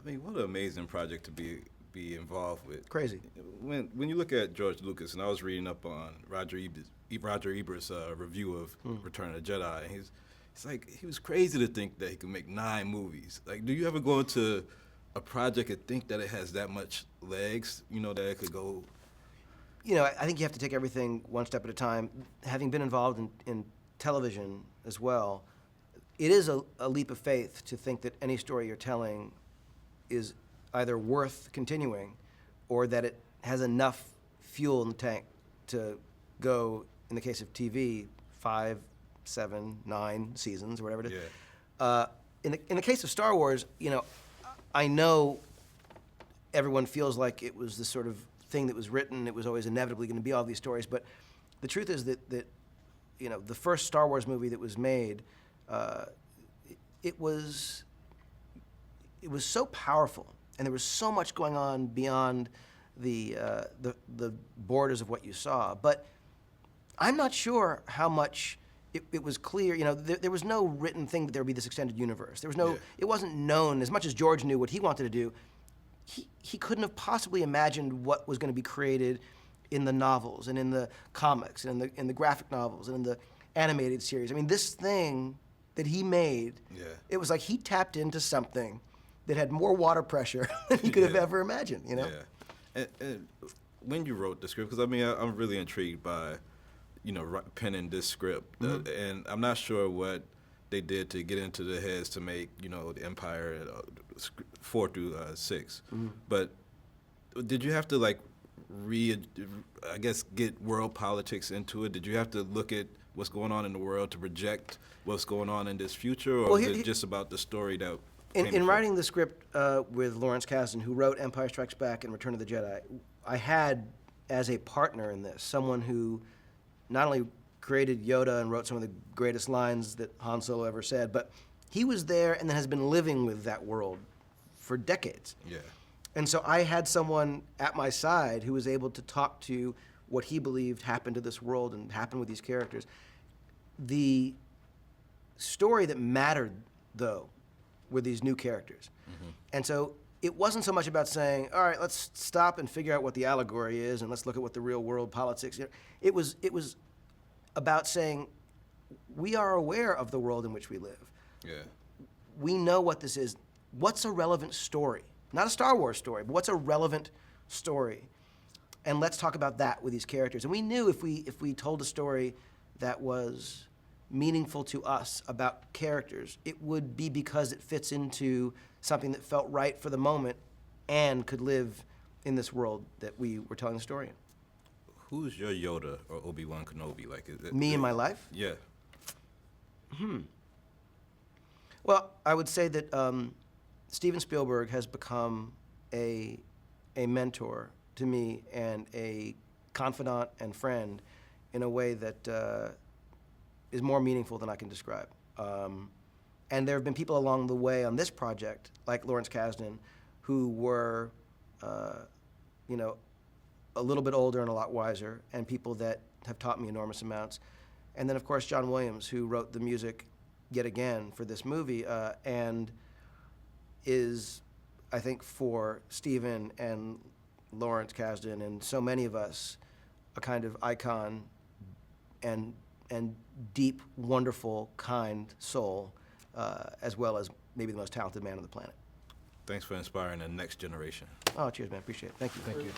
I mean, what an amazing project to be involved with. Crazy. When you look at George Lucas, and I was reading up on Roger Ebert's review of Return of the Jedi, and it's like he was crazy to think that he could make 9 movies. Like, do you ever go into a project and think that it has that much legs, that it could go? I think you have to take everything one step at a time. Having been involved in television as well, it is a leap of faith to think that any story you're telling is either worth continuing or that it has enough fuel in the tank to go, in the case of TV, 5, 7, 9 seasons or whatever it is. Yeah. In the case of Star Wars, I know everyone feels like it was this sort of thing that was written. It was always inevitably going to be all these stories. But the truth is that the first Star Wars movie that was made, it was so powerful, and there was so much going on beyond the borders of what you saw. But I'm not sure how much it was clear. There was no written thing that there would be this extended universe. There was no. Yeah. It wasn't known as much as George knew what he wanted to do. He couldn't have possibly imagined what was going to be created in the novels and in the comics and in the graphic novels and in the animated series. I mean, this thing that he made, it was like he tapped into something that had more water pressure than he could have ever imagined, Yeah. And when you wrote the script, because I'm really intrigued by, penning this script, and I'm not sure what they did to get into the heads to make, the Empire 4 through 6. But did you have to get world politics into it? Did you have to look at what's going on in the world to project what's going on in this future, or is it just about the story that? In writing the script with Lawrence Kasdan, who wrote Empire Strikes Back and Return of the Jedi, I had as a partner in this someone who not only created Yoda and wrote some of the greatest lines that Han Solo ever said, but he was there and then has been living with that world for decades. Yeah. And so I had someone at my side who was able to talk to what he believed happened to this world and happened with these characters. The story that mattered, though, were these new characters. And so it wasn't so much about saying, all right, let's stop and figure out what the allegory is and let's look at what the real world politics is. It was about saying, we are aware of the world in which we live. Yeah. We know what this is. What's a relevant story? Not a Star Wars story, but what's a relevant story? And let's talk about that with these characters. And we knew if we told a story that was meaningful to us about characters, it would be because it fits into something that felt right for the moment and could live in this world that we were telling the story in. Who's your Yoda or Obi-Wan Kenobi? Me in my life? Yeah. Well, I would say that Steven Spielberg has become a mentor to me and a confidant and friend in a way that is more meaningful than I can describe. And there have been people along the way on this project, like Lawrence Kasdan, who were, a little bit older and a lot wiser, and people that have taught me enormous amounts. And then, of course, John Williams, who wrote the music yet again for this movie, and is, I think, for Steven and Lawrence Kasdan and so many of us, a kind of icon and deep, wonderful, kind soul, as well as maybe the most talented man on the planet. Thanks for inspiring the next generation. Oh, cheers, man. Appreciate it. Thank you. Thank you.